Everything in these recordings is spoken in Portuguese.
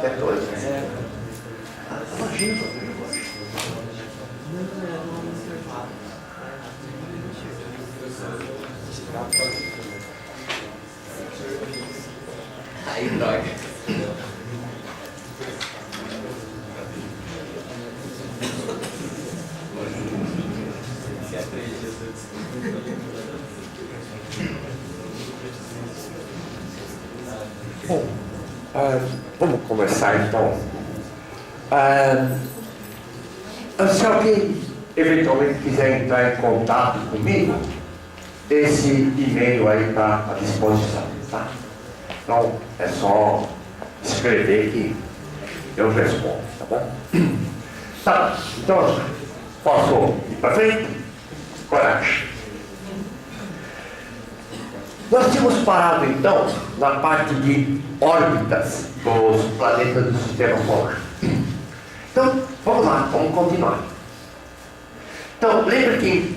qualquer coisa. Imagina, aí dói. Bom, vamos começar então. Se alguém eventualmente quiser entrar em contato comigo, esse e-mail aí está à disposição, tá? Então é só escrever que eu respondo, tá bom? Tá, então posso ir para frente? Coragem. Nós tínhamos parado então na parte de órbitas dos planetas do Sistema Solar. Então, vamos lá, vamos continuar. Então, lembra que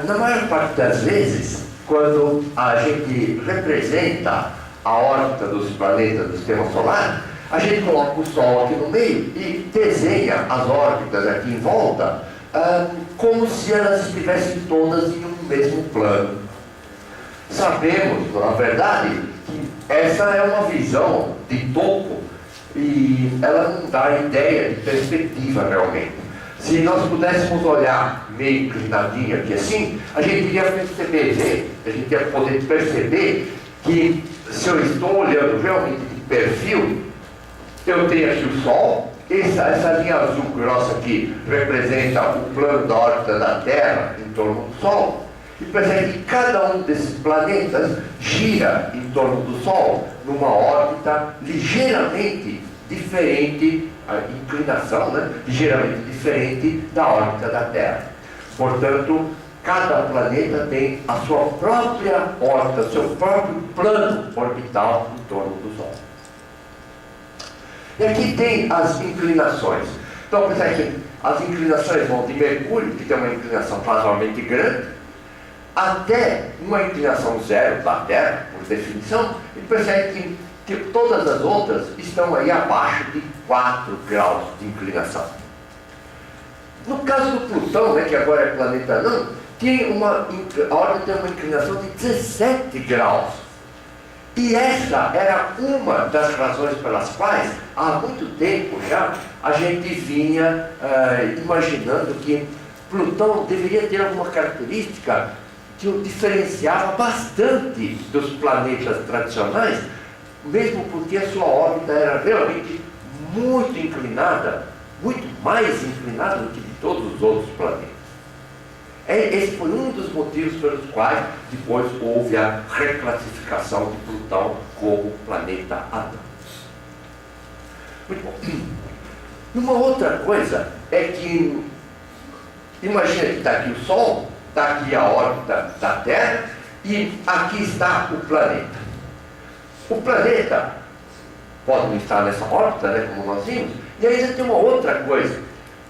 na maior parte das vezes, quando a gente representa a órbita dos planetas do Sistema Solar, a gente coloca o Sol aqui no meio e desenha as órbitas aqui em volta como se elas estivessem todas em um mesmo plano. Sabemos, na verdade, que essa é uma visão de topo e ela não dá ideia de perspectiva realmente. Se nós pudéssemos olhar meio inclinadinho aqui assim, a gente iria perceber, a gente ia poder perceber que se eu estou olhando realmente de perfil, eu tenho aqui o Sol, essa linha azul grossa aqui representa o plano da órbita da Terra em torno do Sol. E percebe que cada um desses planetas gira em torno do Sol numa órbita ligeiramente diferente, a inclinação, né? Ligeiramente diferente da órbita da Terra. Portanto, cada planeta tem a sua própria órbita, seu próprio plano orbital em torno do Sol. E aqui tem as inclinações. Então, percebe que as inclinações vão de Mercúrio, que tem uma inclinação razoavelmente grande, até uma inclinação zero da Terra, por definição, e percebe que todas as outras estão aí abaixo de 4 graus de inclinação. No caso do Plutão, né, que agora é planeta anão, a órbita tem uma inclinação de 17 graus. E essa era uma das razões pelas quais, há muito tempo já, a gente vinha imaginando que Plutão deveria ter alguma característica que o diferenciava bastante dos planetas tradicionais, mesmo porque a sua órbita era realmente muito inclinada, muito mais inclinada do que de todos os outros planetas. Esse foi um dos motivos pelos quais depois houve a reclassificação de Plutão como planeta anão. Muito bom. Uma outra coisa é que, imagina que está aqui o Sol, está aqui a órbita da Terra e aqui está o planeta. O planeta pode não estar nessa órbita, né, como nós vimos, e ainda tem uma outra coisa.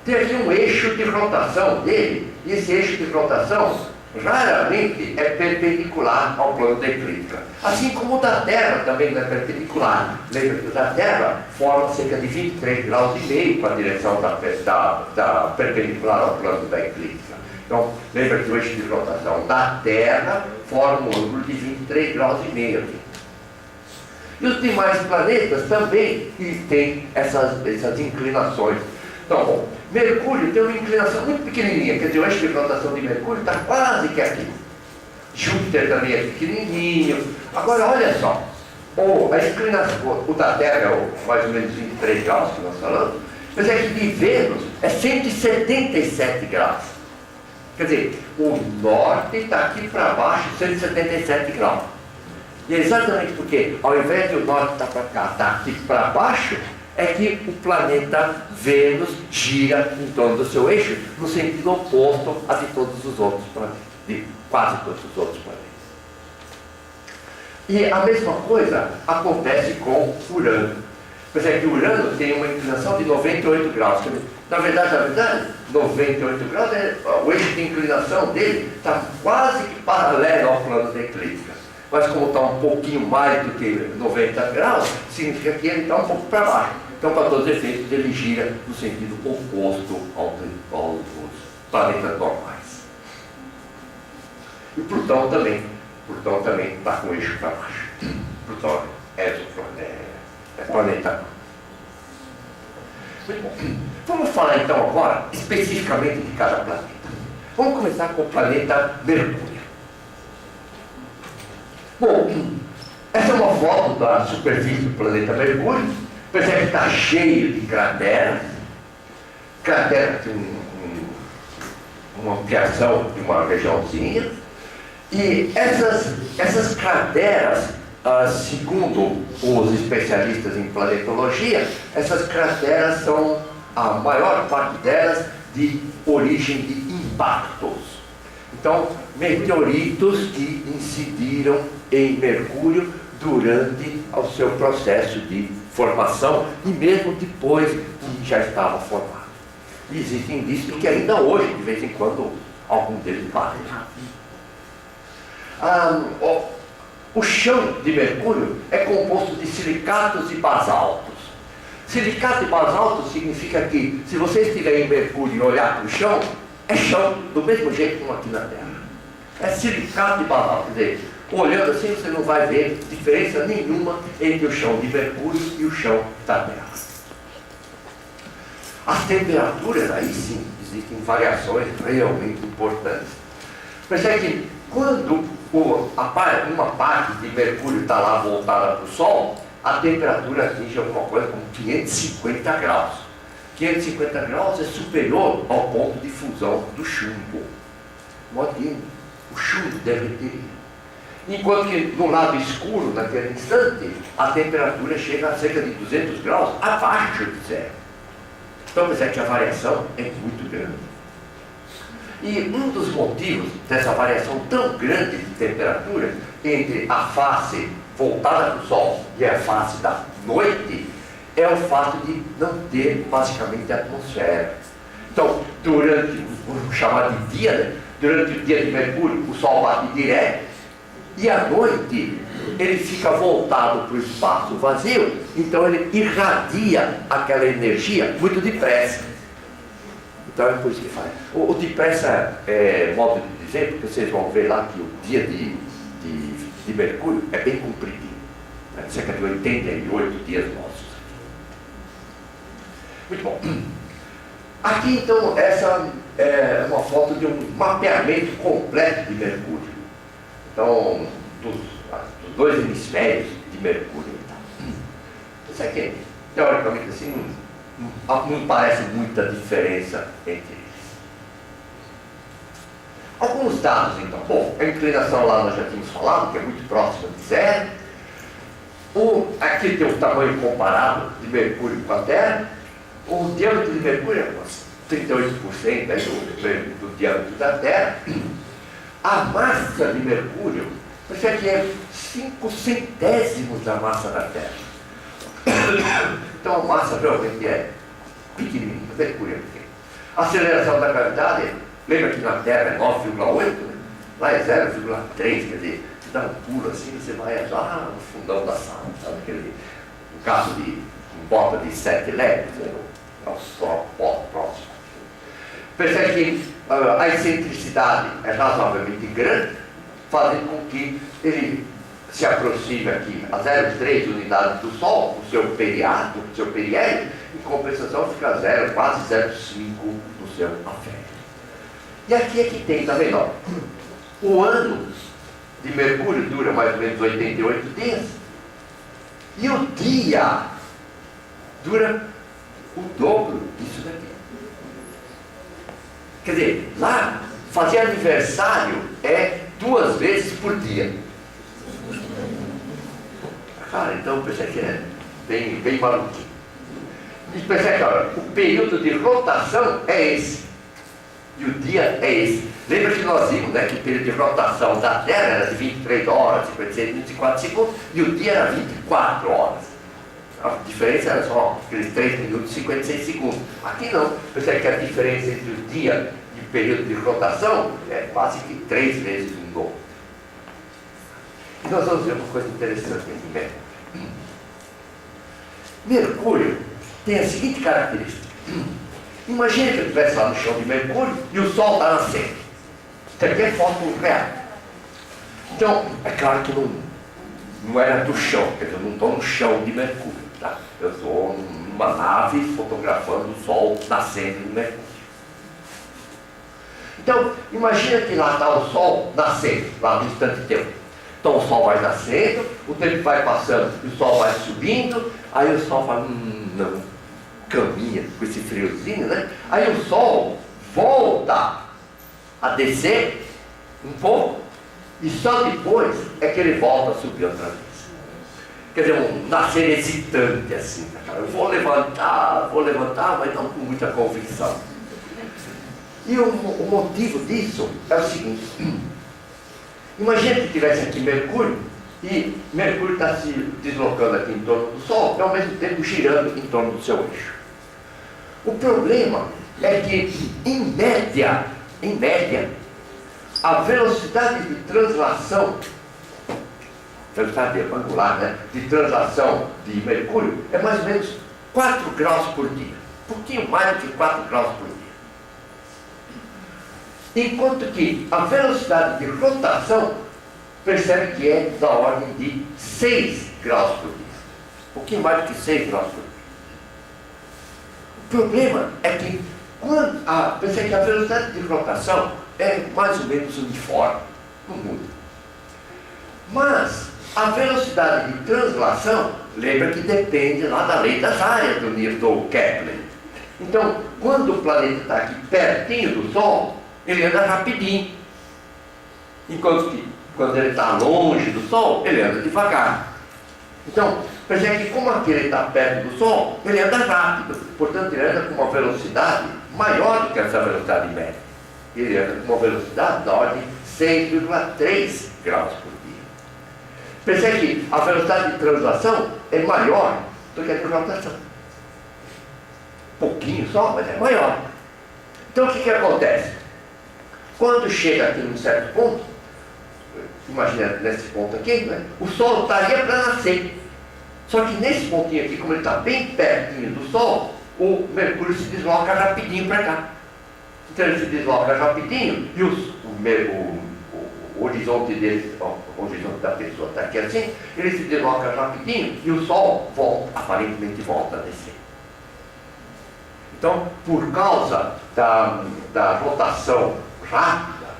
Tem aqui um eixo de rotação dele, e esse eixo de rotação raramente é perpendicular ao plano da eclíptica. Assim como o da Terra também não é perpendicular. Lembra que o da Terra forma cerca de 23 graus e meio com a direção da perpendicular ao plano da eclíptica. Então, lembra que o eixo de rotação da Terra forma um ângulo de 23 graus e meio aqui. E os demais planetas também têm essas inclinações. Então, bom, Mercúrio tem uma inclinação muito pequenininha, quer dizer, o eixo de rotação de Mercúrio está quase que aqui. Júpiter também é pequenininho. Agora, olha só, a inclinação, o da Terra é mais ou menos 23 graus que nós falamos, mas é que de Vênus é 177 graus. Quer dizer, o norte está aqui para baixo, 177 graus. E é exatamente porque, ao invés de o norte estar para cá, está aqui para baixo, é que o planeta Vênus gira em torno do seu eixo no sentido oposto a de todos os outros planetas, de quase todos os outros planetas. E a mesma coisa acontece com Urano. Pois é que Urano tem uma inclinação de 98 graus. Na verdade, 98 graus, o eixo de inclinação dele está quase que paralelo ao plano da eclíptica. Mas como está um pouquinho mais do que 90 graus, significa que ele está um pouco para baixo. Então, para todos os efeitos, ele gira no sentido oposto aos planetas normais. E Plutão também está com o eixo para baixo. Plutão é planeta. Muito bom. Vamos falar então agora especificamente de cada planeta. Vamos começar com o planeta Mercúrio. Bom, essa é uma foto da superfície do planeta Mercúrio. Percebe que está cheio de crateras. Cratera tem uma ampliação de uma regiãozinha. E essas crateras, segundo os especialistas em planetologia, essas crateras são, a maior parte delas, de origem de impactos. Então, meteoritos que incidiram em Mercúrio durante o seu processo de formação e mesmo depois que já estava formado. E existem indícios que ainda hoje, de vez em quando, algum deles batem. O chão de Mercúrio é composto de silicatos e basaltos. Silicato e basalto significa que, se você estiver em Mercúrio e olhar para o chão, é chão do mesmo jeito como aqui na Terra. É silicato e basalto. Quer dizer, olhando assim você não vai ver diferença nenhuma entre o chão de Mercúrio e o chão da Terra. As temperaturas, aí sim, existem variações realmente importantes. Percebe que quando uma parte de Mercúrio está lá voltada para o Sol, a temperatura atinge alguma coisa como 550 graus. 550 graus é superior ao ponto de fusão do chumbo. Modo o chumbo derreteria. Enquanto que no lado escuro, naquele instante, a temperatura chega a cerca de 200 graus abaixo de zero. Então, percebe que a variação é muito grande. E um dos motivos dessa variação tão grande de temperatura entre a face voltada para o Sol e a face da noite é o fato de não ter basicamente atmosfera. Então, vamos chamar de dia, né? Durante o dia de Mercúrio, o Sol bate direto e à noite ele fica voltado para o espaço vazio, então ele irradia aquela energia muito depressa. Então é por isso que faz. O depressa é modo de dizer, porque vocês vão ver lá que o dia de Mercúrio é bem compridinho, né? Cerca de 88 dias nossos. Muito bom. Aqui então, essa é uma foto de um mapeamento completo de Mercúrio. Então, dos dois hemisférios de Mercúrio. Isso aqui, teoricamente assim, não parece muita diferença entre eles. Alguns dados então. Bom, a inclinação lá nós já tínhamos falado, que é muito próxima de zero. Aqui tem o tamanho comparado de Mercúrio com a Terra. O diâmetro de Mercúrio é uns 38% do diâmetro da Terra. A massa de Mercúrio, você que é 5 centésimos da massa da Terra. Então a massa realmente é pequenininha, Mercúrio é pequeno. A aceleração da gravidade, lembra que na Terra é 9,8, né? Lá é 0,3, quer dizer, você dá um pulo assim, você vai lá no fundão da sala, sabe aquele caso de bota de 7 léguas, né? Próximo. Percebe que a excentricidade é razoavelmente grande, fazendo com que ele se aproxime aqui a 0,3 unidades do Sol, o seu periélio, em compensação fica quase 0,5 no seu afélio. E aqui é que tem, tá vendo? O ano de Mercúrio dura mais ou menos 88 dias, e o dia dura o dobro disso daqui. Quer dizer, lá, fazer aniversário é 2 vezes por dia. Cara, então percebe que é bem maluquinho. E percebe que olha, o período de rotação é esse. E o dia é esse. Lembra que nós vimos, né, que o período de rotação da Terra era de 23 horas, 56, 24 segundos, e o dia era 24 horas. A diferença era só aqueles 3 minutos e 56 segundos. Aqui não. Percebe que a diferença entre o dia e o período de rotação é quase que 3 vezes o dobro. E nós vamos ver uma coisa interessante aqui em Mercúrio. Mercúrio tem a seguinte característica. Imagine que eu estivesse lá no chão de Mercúrio e o Sol está nascendo. Isso aqui é foto real. Então, é claro que não era do chão, quer dizer, eu não estou no chão de Mercúrio, tá? Eu estou numa nave fotografando o Sol nascendo no Mercúrio. Então, imagina que lá está o Sol nascendo, lá no instante tempo. Então o Sol vai nascendo, o tempo vai passando, o Sol vai subindo, aí o Sol fala, não, caminha com esse friozinho, né? Aí o Sol volta a descer um pouco, e só depois é que ele volta a subir outra vez. Quer dizer, um nascer hesitante assim, cara. Eu vou levantar, mas não com muita convicção. E o motivo disso é o seguinte. Imagina que tivesse aqui Mercúrio, e Mercúrio está se deslocando aqui em torno do Sol, e ao mesmo tempo girando em torno do seu eixo. O problema é que, em média, a velocidade de translação, velocidade angular, né, de translação de Mercúrio é mais ou menos 4 graus por dia. Um pouquinho mais do que 4 graus por dia. Enquanto que a velocidade de rotação, percebe que é da ordem de 6 graus por dia. Um pouquinho mais do que 6 graus por dia. O problema é que, percebe que a velocidade de rotação é mais ou menos uniforme, não muda. Mas a velocidade de translação, lembra que depende lá da lei das áreas do Newton Kepler. Então, quando o planeta está aqui pertinho do Sol, ele anda rapidinho. Enquanto que, quando ele está longe do Sol, ele anda devagar. Então, percebe que como aqui ele está perto do Sol, ele anda rápido. Portanto, ele anda com uma velocidade maior do que essa velocidade média. Ele anda com uma velocidade da ordem de 6,3 graus por dia. Percebe que a velocidade de translação é maior do que a de rotação. Pouquinho só, mas é maior. Então, o que acontece? Quando chega aqui num certo ponto, imagina nesse ponto aqui, né, o Sol estaria para nascer. Só que nesse pontinho aqui, como ele está bem pertinho do Sol, o Mercúrio se desloca rapidinho para cá. Então ele se desloca rapidinho e o horizonte dele, o horizonte da pessoa está aqui assim, ele se desloca rapidinho e o Sol aparentemente volta a descer. Então, por causa da rotação rápida,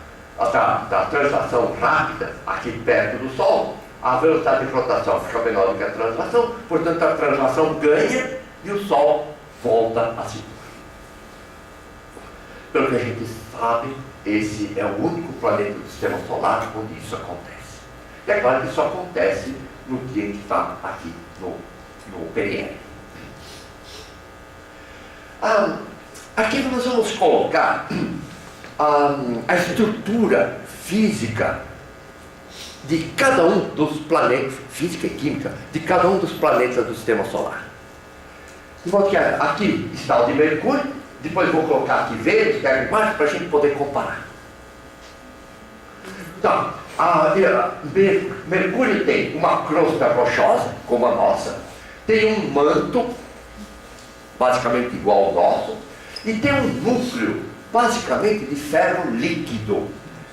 da translação rápida aqui perto do Sol, a velocidade de rotação fica menor do que a translação, portanto a translação ganha e o Sol volta a se. Pelo que a gente sabe, esse é o único planeta do Sistema Solar onde isso acontece. E é claro que isso acontece no dia em que está aqui no periélio. Aqui nós vamos colocar a estrutura física de cada um dos planetas, física e química, de cada um dos planetas do Sistema Solar. De modo que aqui está o de Mercúrio, depois vou colocar aqui Vênus, Terra e Marte, para a gente poder comparar. Então, Mercúrio tem uma crosta rochosa, como a nossa, tem um manto, basicamente igual ao nosso, e tem um núcleo, basicamente de ferro líquido.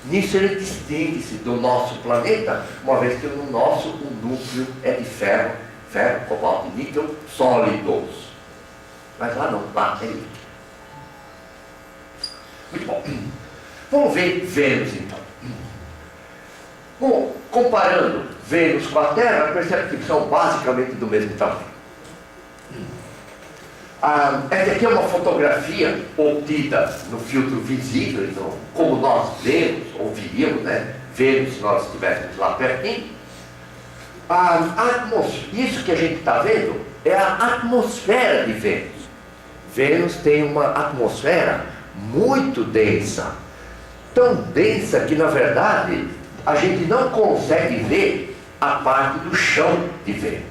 Nisso ele distingue-se do nosso planeta, uma vez que no nosso o núcleo é de ferro, cobalto e níquel sólidos. Mas lá não, lá é líquido. Muito bom. Vamos ver Vênus então. Bom, comparando Vênus com a Terra, percebe que são basicamente do mesmo tamanho. Essa aqui é uma fotografia obtida no filtro visível, então, como nós vemos, ou viríamos, né? Vênus se nós estivéssemos lá pertinho. Isso que a gente está vendo é a atmosfera de Vênus. Vênus tem uma atmosfera muito densa, tão densa que na verdade a gente não consegue ver a parte do chão de Vênus.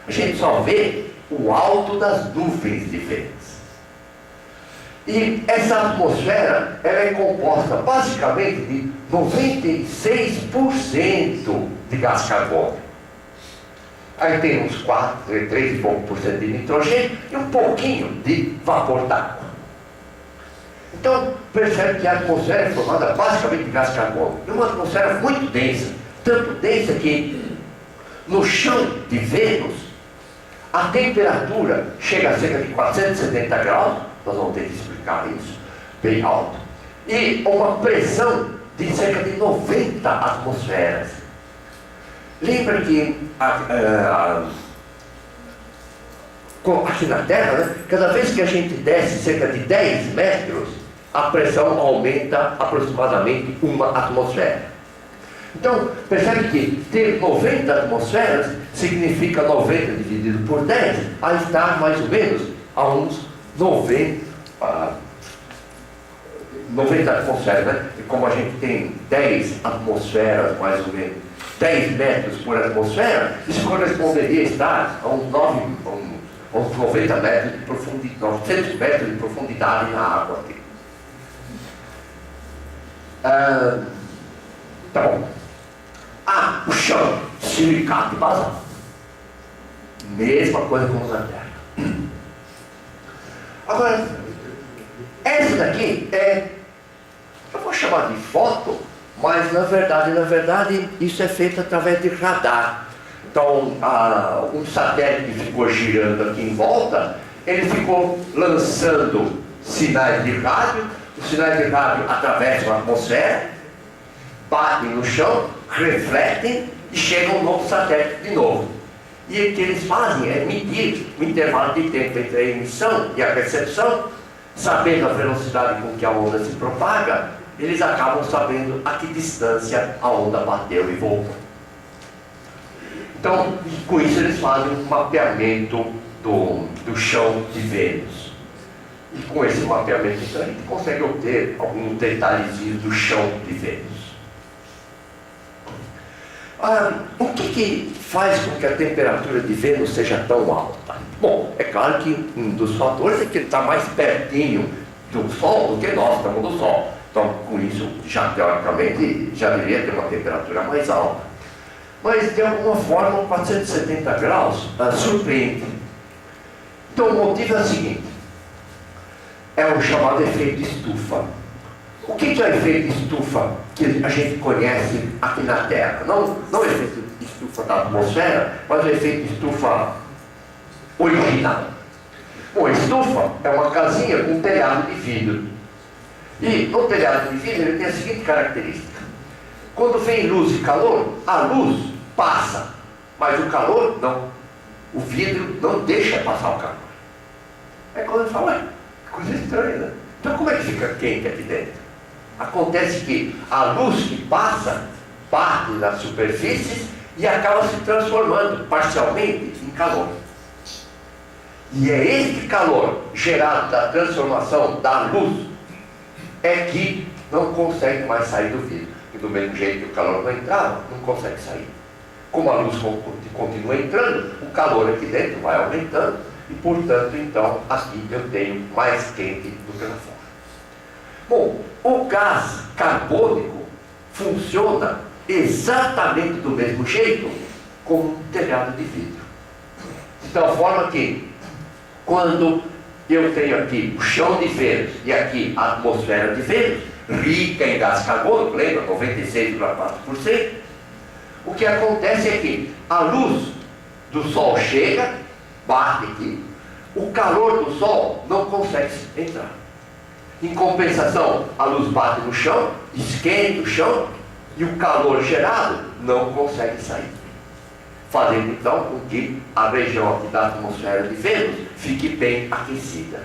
A gente só vê o alto das nuvens de Vênus. E essa atmosfera ela é composta basicamente de 96% de gás carbônico. Aí tem uns 3 e pouco por cento de nitrogênio e um pouquinho de vapor d'água. Então, percebe que a atmosfera é formada basicamente de gás carbônico. É uma atmosfera muito densa, tanto densa que no chão de Vênus a temperatura chega a cerca de 470 graus, nós vamos ter que explicar isso, bem alto, e uma pressão de cerca de 90 atmosferas. Lembra que aqui na Terra, né, cada vez que a gente desce cerca de 10 metros, a pressão aumenta aproximadamente 1 atmosfera. Então, percebe que ter 90 atmosferas significa 90 dividido por 10, aí está mais ou menos a uns 90 atmosferas, né? E como a gente tem 10 atmosferas, mais ou menos, 10 metros por atmosfera, isso corresponderia a estar a uns 90 metros de profundidade, 900 metros de profundidade na água aqui. Tá bom. O chão, silicato e basalto. Mesma coisa como na Terra. Agora, essa daqui eu vou chamar de foto, mas na verdade isso é feito através de radar. Então, um satélite ficou girando aqui em volta, ele ficou lançando sinais de rádio, os sinais de rádio atravessam a atmosfera, batem no chão, refletem e chegam um novo satélite de novo. E o que eles fazem é medir o intervalo de tempo entre a emissão e a recepção, sabendo a velocidade com que a onda se propaga, eles acabam sabendo a que distância a onda bateu e voltou. Então, com isso eles fazem um mapeamento do chão de Vênus. E com esse mapeamento, então, a gente consegue obter alguns detalhezinhos do chão de Vênus. O que faz com que a temperatura de Vênus seja tão alta? Bom, é claro que um dos fatores é que ele está mais pertinho do Sol do que nós estamos do Sol. Então, com isso, já teoricamente, já deveria ter uma temperatura mais alta. Mas, de alguma forma, 470 graus surpreende. Então, o motivo é o seguinte: é o chamado efeito estufa. O que é o efeito estufa que a gente conhece aqui na Terra? Não o efeito estufa da atmosfera, mas o efeito estufa original. Bom, a estufa é uma casinha com telhado de vidro. E no telhado de vidro ele tem a seguinte característica: quando vem luz e calor, a luz passa, mas o calor não. O vidro não deixa passar o calor. É quando eu falo, que coisa estranha, né? Então como é que fica quente aqui dentro? Acontece que a luz que passa bate nas superfícies e acaba se transformando parcialmente em calor. E é este calor gerado da transformação da luz é que não consegue mais sair do vidro. E do mesmo jeito que o calor não entrava, não consegue sair. Como a luz continua entrando, o calor aqui dentro vai aumentando e, portanto, então, aqui eu tenho mais quente do que lá fora. Bom, o gás carbônico funciona exatamente do mesmo jeito como um telhado de vidro. De tal forma que, quando eu tenho aqui o chão de Vênus e aqui a atmosfera de Vênus, rica em gás carbônico, lembra? 96,4%. O que acontece é que a luz do Sol chega, bate aqui, o calor do Sol não consegue entrar. Em compensação, a luz bate no chão, esquenta o chão, e o calor gerado não consegue sair. Fazendo então com que a região aqui da atmosfera de Vênus fique bem aquecida.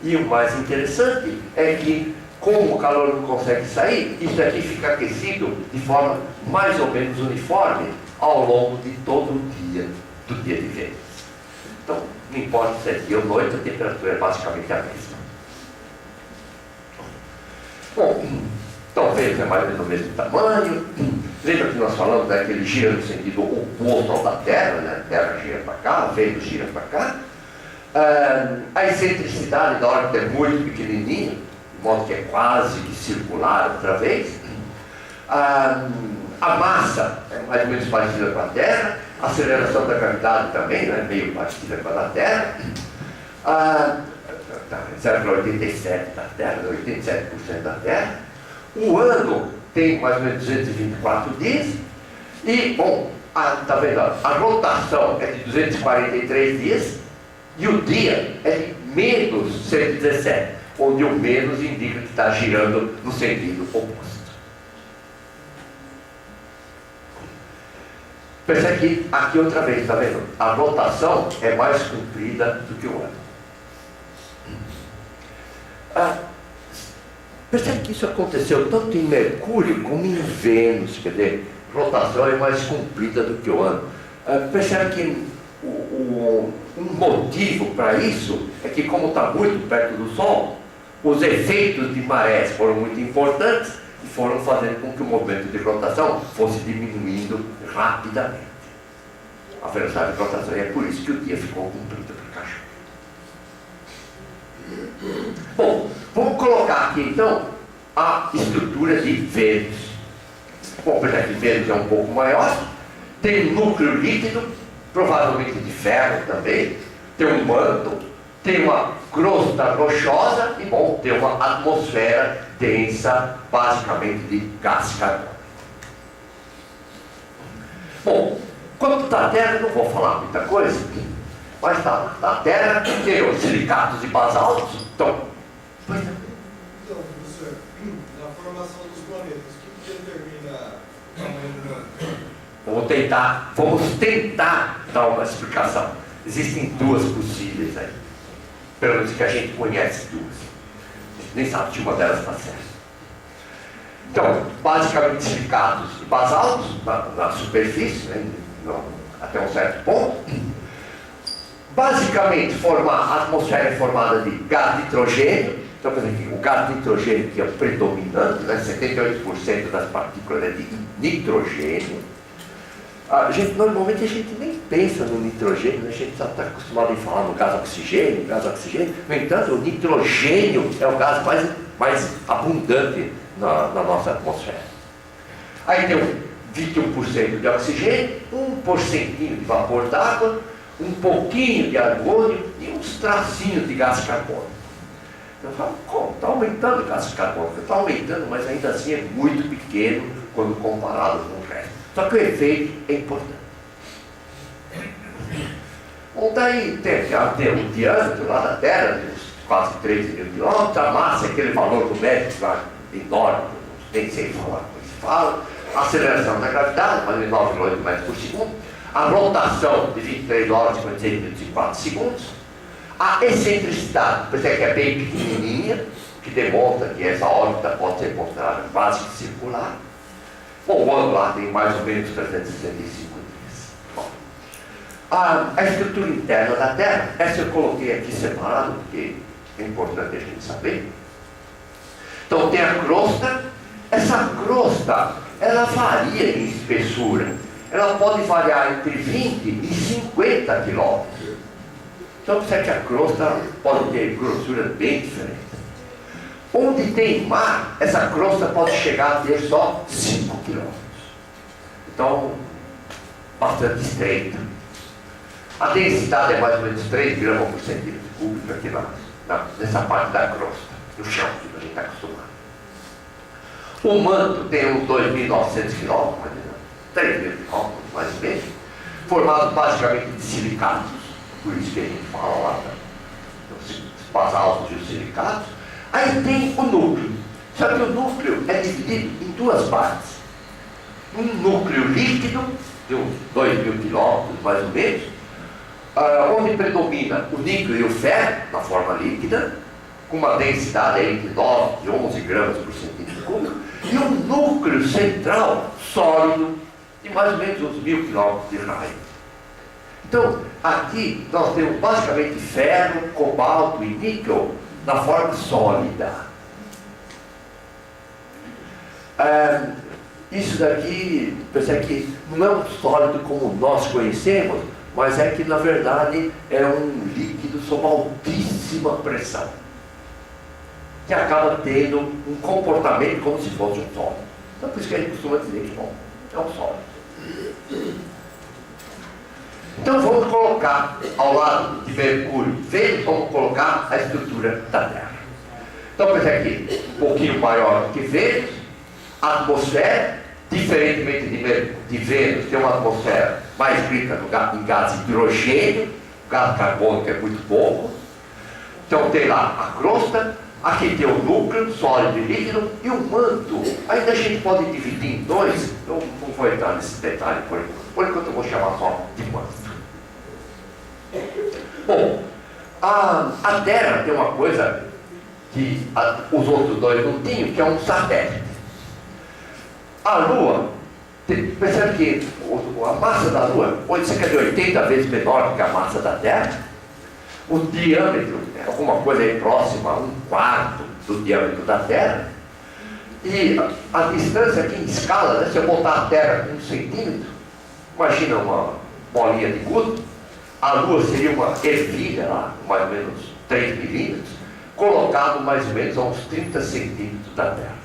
E o mais interessante é que, como o calor não consegue sair, isso aqui fica aquecido de forma mais ou menos uniforme ao longo de todo o dia, do dia de Vênus. Então, não importa se é dia ou noite, a temperatura é basicamente a mesma. Bom, então Vênus é mais ou menos do mesmo tamanho. Lembra que nós falamos, né, que ele gira no sentido oposto ao da Terra, né? A Terra gira para cá, a Vênus gira para cá. A excentricidade da órbita é muito pequenininha, de modo que é quase que circular outra vez. A massa é mais ou menos parecida com a Terra, A aceleração da gravidade também, né, meio parecida com a da Terra. 0,87 da Terra, 87% da Terra. O ano tem mais ou menos 224 dias. E, bom, tá vendo? A rotação é de 243 dias. E o dia é de menos 117, onde o menos indica que está girando no sentido oposto. Percebe aqui outra vez, está vendo? A rotação é mais comprida do que o ano. Percebe que isso aconteceu tanto em Mercúrio como em Vênus, quer dizer, rotação é mais comprida do que o ano. Percebe que um motivo para isso é que, como está muito perto do Sol, os efeitos de marés foram muito importantes e foram fazendo com que o movimento de rotação fosse diminuindo rapidamente. A velocidade de rotação, e é por isso que o dia ficou comprido para cá. Bom, vamos colocar aqui então a estrutura de Vênus. Bom, apesar que Vênus é um pouco maior, tem um núcleo líquido, provavelmente de ferro também, tem um manto, tem uma crosta rochosa e, bom, tem uma atmosfera densa, basicamente de gás carbônico. Bom, quanto da Terra, não vou falar muita coisa, mas da Terra tem os silicatos e basaltos. Então, professor, na formação dos planetas, o que determina o tamanho do ano? Vamos tentar dar uma explicação. Existem duas possíveis aí. Pelo menos que a gente conhece duas. A gente nem sabe se uma delas está certa. Então, basicamente silicatos e basaltos na superfície, né, até um certo ponto. Basicamente, a atmosfera é formada de gás de nitrogênio. Então, por exemplo, o gás de nitrogênio que é predominante, né, 78% das partículas é de nitrogênio. Normalmente a gente nem pensa no nitrogênio, a gente já está acostumado a falar no gás oxigênio. No entanto, o nitrogênio é o gás mais abundante na nossa atmosfera. Aí tem 21% de oxigênio, 1% de vapor d'água, um pouquinho de argônio e uns tracinhos de gás carbônico. Eu falo, como? Está aumentando o gás carbônico, está aumentando, mas ainda assim é muito pequeno quando comparado com o resto. Só que o efeito é importante. Bom, daí tem o diâmetro lá da Terra, de quase 13 mil quilômetros, a massa é aquele valor numérico lá enorme, nem sei falar como se fala, a aceleração da gravidade, mais de 9,8 metros por segundo, a rotação de 23 horas e 46 minutos e 4 segundos, a excentricidade, por isso é que é bem pequenininha, que demonstra que essa órbita pode ser considerada quase que circular. Bom, o ano lá tem mais ou menos 365 dias. Bom, a estrutura interna da Terra, essa eu coloquei aqui separado, porque é importante a gente saber. Então tem a crosta. Essa crosta, ela varia em espessura. Ela pode variar entre 20 e 50 quilômetros. Então você que a crosta pode ter grossuras bem diferentes. Onde tem mar, essa crosta pode chegar a ter só 5 quilômetros. Então, bastante estreita. A densidade é mais ou menos 3 gramas por centímetro cúbico aqui nessa parte da crosta, no chão, que a gente está acostumado. O manto tem uns 2.900 quilômetros, 3.000 quilômetros mais ou menos, formado basicamente de silicatos, por isso que a gente fala lá, os basaltos e os silicatos. Aí tem o núcleo. Só que o núcleo é dividido em duas partes. Um núcleo líquido, de uns 2.000 quilômetros mais ou menos, onde predomina o níquel e o ferro, na forma líquida, com uma densidade aí de 9, de 11 gramas por centímetro cúbico, e um núcleo central sólido, de mais ou menos uns 1.000 quilômetros de raio. Então, aqui nós temos basicamente ferro, cobalto e níquel na forma sólida. Isso daqui, percebe que não é um sólido como nós conhecemos, mas é que na verdade é um líquido sob altíssima pressão, que acaba tendo um comportamento como se fosse um sólido. Então por isso que a gente costuma dizer que bom, é um sólido. Então vamos colocar ao lado de Mercúrio, Vênus, vamos colocar a estrutura da Terra. Então pensa aqui, um pouquinho maior que Vênus, a atmosfera, diferentemente de Vênus, tem uma atmosfera mais rica em gás hidrogênio, gás carbônico é muito pouco. Então tem lá a crosta, aqui tem o núcleo, sólido e líquido, e o manto. Ainda a gente pode dividir em dois, eu não vou entrar nesse detalhe por enquanto. Por enquanto eu vou chamar só de manto. Bom, a Terra tem uma coisa que os outros dois não tinham, que é um satélite. A Lua, percebe que a massa da Lua é cerca de 80 vezes menor do que a massa da Terra. O diâmetro é alguma coisa aí próxima a 1/4 do diâmetro da Terra. E a distância aqui em escala, né, se eu botar a Terra com 1 centímetro, imagina uma bolinha de gude, a Lua seria uma ervilha lá, mais ou menos 3 milímetros, colocado mais ou menos a uns 30 centímetros da Terra.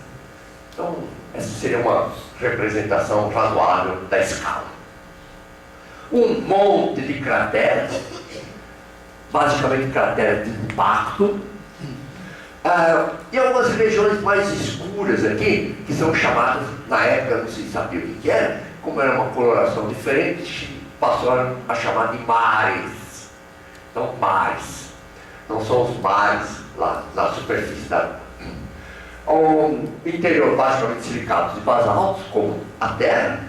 Então, essa seria uma representação razoável da escala. Um monte de crateras, basicamente crateras de impacto, e algumas regiões mais escuras aqui, que são chamadas, na época não se sabia o que era, como era uma coloração diferente, passaram a chamar de mares. Então, mares. Não são os mares lá na superfície da Lua. O interior basicamente silicatos e basaltos, como a Terra,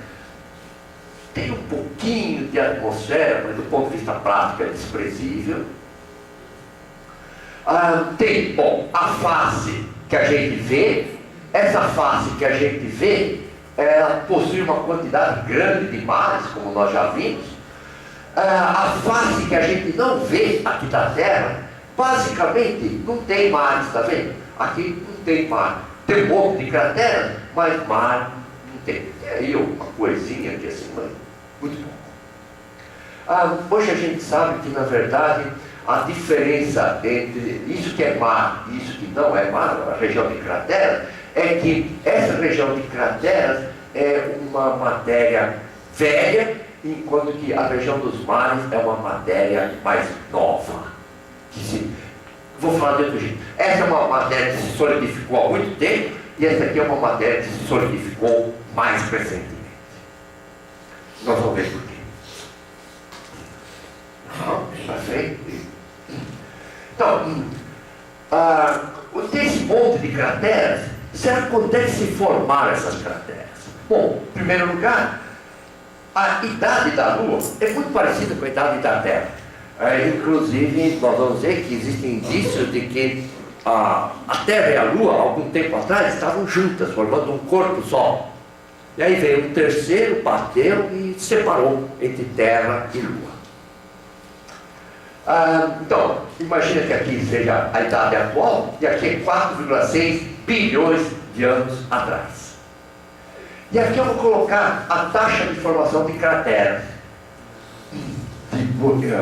tem um pouquinho de atmosfera, mas do ponto de vista prático é desprezível. Tem, bom, a face que a gente vê, essa face que a gente vê, ela possui uma quantidade grande de mares, como nós já vimos. A face que a gente não vê aqui da Terra, basicamente não tem mares, está vendo? Aqui não tem mar. Tem um monte de crateras, mas mar não tem. Tem aí uma coisinha aqui assim, mas muito pouco. Hoje a gente sabe que, na verdade, a diferença entre isso que é mar e isso que não é mar, a região de crateras, é que essa região de crateras é uma matéria velha, enquanto que a região dos mares é uma matéria mais nova. Vou falar de outro jeito. Essa é uma matéria que se solidificou há muito tempo, e essa aqui é uma matéria que se solidificou mais recentemente. Nós vamos ver por quê. Para frente. Então, desse monte de crateras, será quando é que se formaram essas crateras? Bom, em primeiro lugar, a idade da Lua é muito parecida com a idade da Terra. Inclusive, nós vamos ver que existem indícios de que a Terra e a Lua, algum tempo atrás, estavam juntas, formando um corpo só. E aí veio um terceiro, bateu e separou entre Terra e Lua. Então, imagina que aqui seja a idade atual, e aqui é 4,6 bilhões de anos atrás. E aqui eu vou colocar a taxa de formação de crateras.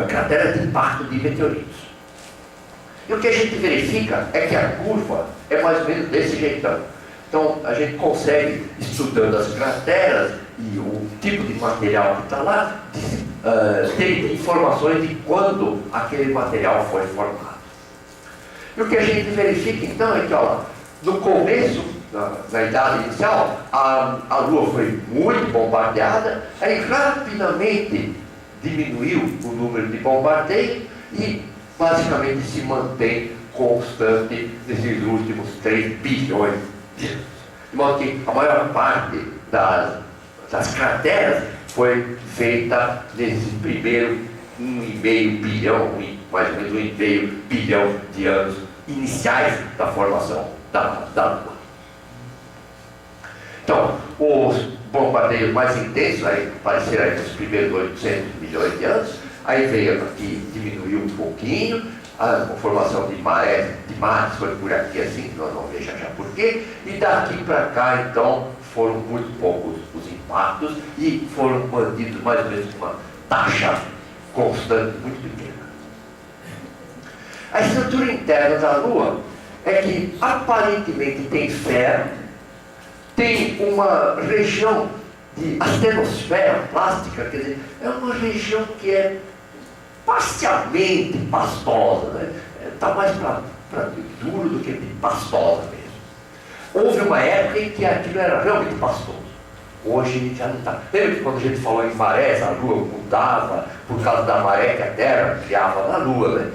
Crateras de impacto de meteoritos. E o que a gente verifica é que a curva é mais ou menos desse jeitão. Então a gente consegue, estudando as crateras e o tipo de material que está lá, ter informações de quando aquele material foi formado. E o que a gente verifica então é que, no começo, na idade inicial, a Lua foi muito bombardeada, aí rapidamente diminuiu o número de bombardeio e basicamente se mantém constante nesses últimos 3 bilhões de anos. De modo que a maior parte das crateras foi feita nesse primeiro 1,5 bilhão, mais ou menos 1,5 bilhão de anos iniciais da formação da Lua. Então, os bombardeios mais intensos apareceram aí nos primeiros 800 milhões de anos, aí veio aqui, diminuiu um pouquinho, a formação de mares foi por aqui assim, nós vamos ver já porquê, e daqui para cá então foram muito poucos os impactos e foram mantidos mais ou menos uma taxa constante muito pequena. A estrutura interna da Lua é que aparentemente tem ferro, tem uma região de astenosfera plástica, quer dizer, é uma região que é parcialmente pastosa, né? Está mais para duro do que pastosa mesmo. Houve uma época em que aquilo era realmente pastoso. Hoje já não está. Lembra que quando a gente falou em marés, a lua mudava por causa da maré que a Terra criava na lua, né?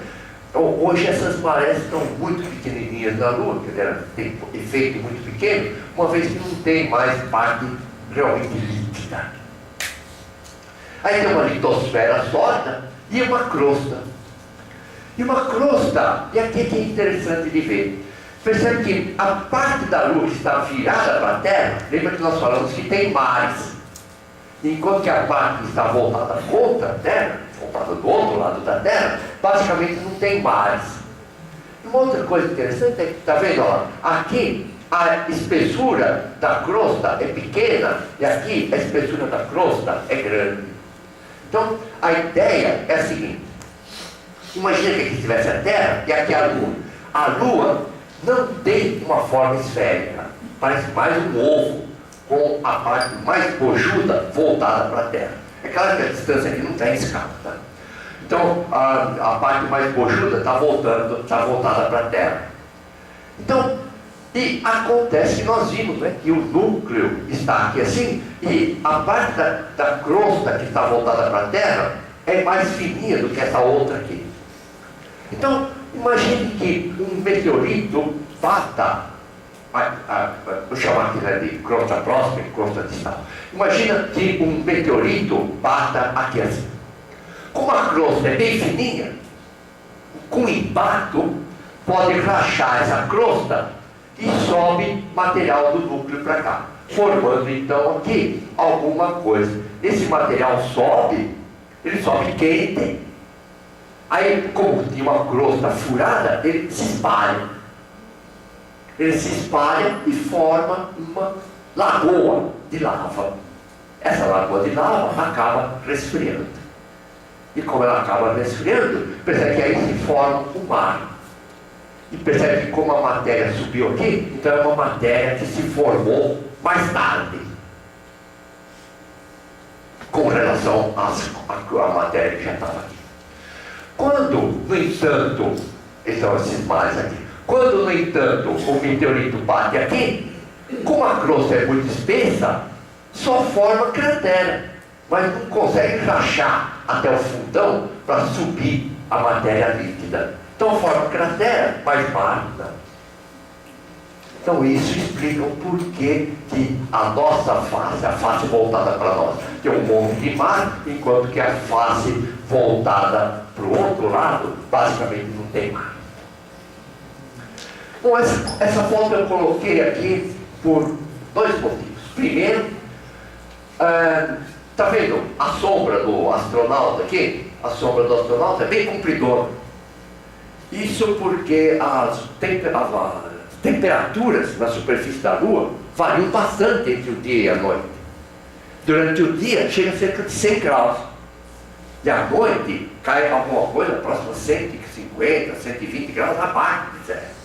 Então, hoje essas marés estão muito pequenininhas na lua, quer dizer, tem efeito muito pequeno, uma vez que não tem mais parte realmente líquida. Aí tem uma litosfera sólida e uma crosta. E uma crosta, e aqui é que é interessante de ver. Percebe que a parte da Lua que está virada para a Terra, lembra que nós falamos que tem mares. Enquanto que a parte que está voltada contra a Terra, voltada do outro lado da Terra, basicamente não tem mares. Uma outra coisa interessante é que, está vendo, ó, aqui a espessura da crosta é pequena e aqui a espessura da crosta é grande. Então, a ideia é a seguinte: imagina que aqui estivesse a Terra e aqui a Lua. A Lua não tem uma forma esférica, parece mais um ovo, com a parte mais bojuda voltada para a Terra. É claro que a distância aqui não está em escala, tá? Então, a parte mais bojuda está voltada para a Terra. Então, e acontece que nós vimos, né, que o núcleo está aqui assim, e a parte da crosta que está voltada para a Terra é mais fininha do que essa outra aqui. Então, imagine que um meteorito bata, vou chamar aqui, né, de crosta próxima e crosta distal. Imagina que um meteorito bata aqui assim. Como a crosta é bem fininha, com impacto, pode rachar essa crosta e sobe material do núcleo para cá, formando então aqui alguma coisa. Esse material sobe, ele sobe quente. Aí, como tinha uma crosta furada, ele se espalha. Ele se espalha e forma uma lagoa de lava. Essa lagoa de lava acaba resfriando. E como ela acaba resfriando, percebe que aí se forma o mar. E percebe que como a matéria subiu aqui, então é uma matéria que se formou mais tarde, com relação à matéria que já estava aqui. Quando, no entanto, então esses mares aqui, quando, no entanto, o meteorito bate aqui, como a crosta é muito espessa, só forma cratera, mas não consegue rachar até o fundão para subir a matéria líquida. Então forma cratera, mas mar não. Então isso explica o porquê que a nossa face, a face voltada para nós, tem um monte de mar, enquanto que a face voltada para o outro lado, basicamente não tem mar. Bom, essa foto eu coloquei aqui por dois motivos. Primeiro, está vendo a sombra do astronauta aqui? A sombra do astronauta é bem compridona. Isso porque as temperaturas na superfície da Lua variam bastante entre o dia e a noite. Durante o dia chega a cerca de 100 graus. E à noite cai alguma coisa próxima a 150, 120 graus abaixo de zero.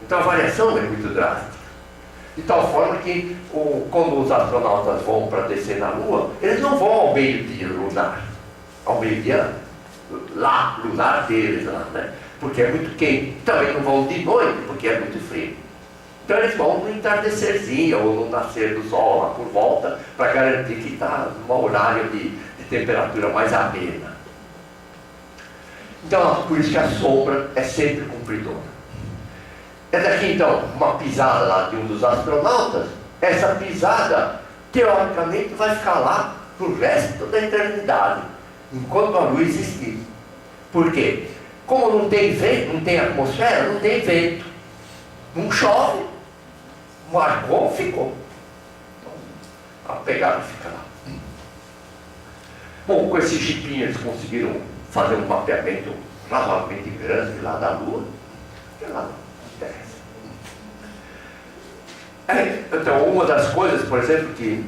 Então a variação é muito drástica. De tal forma que quando os astronautas vão para descer na Lua, eles não vão ao meio-dia lunar. Ao meio-dia lá, lunar deles lá, né? Porque é muito quente. Também não vão de noite, porque é muito frio. Então eles vão no entardecerzinho ou no nascer do sol lá por volta, para garantir que está num horário de temperatura mais amena. Então, por isso que a sombra é sempre compridona. É daqui então uma pisada lá de um dos astronautas. Essa pisada, teoricamente, vai ficar lá pro resto da eternidade, enquanto a luz existir. Por quê? Como não tem vento, não tem atmosfera, não tem vento, não chove, marcou, ficou. Então, a pegada fica lá. Bom, com esse jipinho eles conseguiram fazer um mapeamento razoavelmente grande lá da Lua, e lá não interessa. Então, uma das coisas, por exemplo, que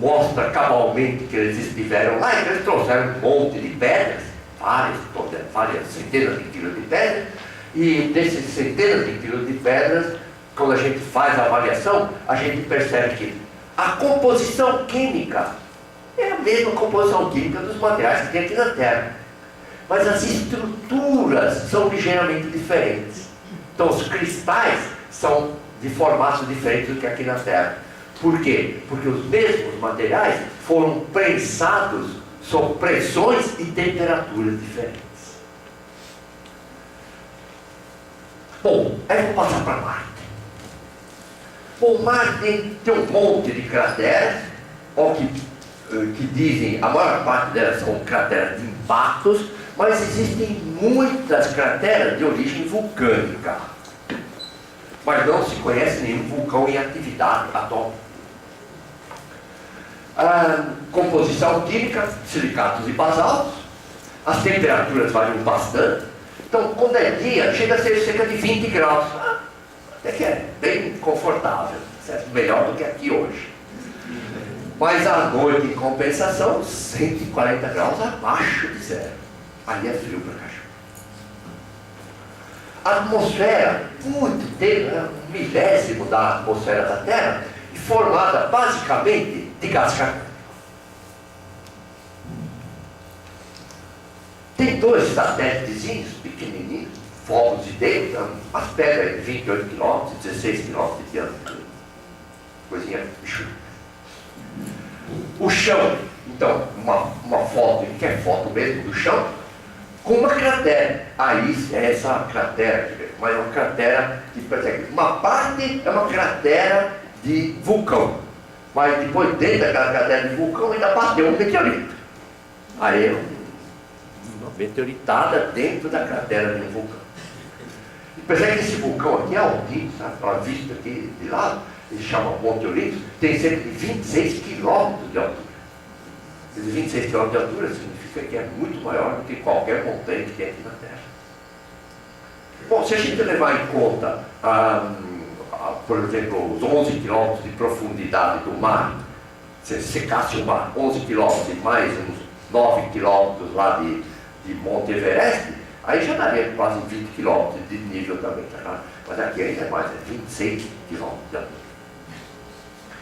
mostra cabalmente que eles estiveram lá, é que eles trouxeram um monte de pedras, várias centenas de quilos de pedras, e desses centenas de quilos de pedras, quando a gente faz a avaliação, a gente percebe que A composição química é a mesma composição química dos materiais que tem aqui na Terra, mas as estruturas são ligeiramente diferentes. Então os cristais são de formato diferente do que aqui na Terra. Por quê? Porque os mesmos materiais foram prensados sob pressões e temperaturas diferentes. Bom, aí eu vou passar para Marte. Bom, Marte tem um monte de crateras, que dizem, a maior parte delas são crateras de impactos, mas existem muitas crateras de origem vulcânica. Mas não se conhece nenhum vulcão em atividade atualmente. A composição química, silicatos e basaltos, as temperaturas variam bastante. Então, quando é dia, chega a ser cerca de 20 graus. Até que é bem confortável, certo? Melhor do que aqui hoje. Mas à noite, em compensação, 140 graus abaixo de zero. Aí é frio pra cachorro. A atmosfera, muito tempo, um milésimo da atmosfera da Terra, é formada basicamente de gás carbônico. Tem dois satélites pequenininhos, fogos de dentro, as pedras de 28 km, 16 km de diâmetro. Coisinha chuva. O chão, então, uma foto, que é foto mesmo do chão, com uma cratera. Aí é essa cratera, mas é uma cratera que persegue. Uma parte é uma cratera de vulcão, mas depois dentro daquela cratera de vulcão ainda bateu um meteorito. Aí é uma meteoritada dentro da cratera de um vulcão. E percebe que esse vulcão aqui é altinho, sabe? Uma vista aqui de lado, ele chama Monte Olympus, tem cerca de 26 quilômetros de altura. Esses 26 quilômetros de altura significa que é muito maior do que qualquer montanha que tem aqui na Terra. Bom, se a gente levar em conta, por exemplo, os 11 quilômetros de profundidade do mar, se secasse o mar 11 quilômetros e mais uns 9 quilômetros lá de Monte Everest, aí já daria quase 20 quilômetros de nível também, tá? Mas aqui ainda é mais, é 26 quilômetros de altura.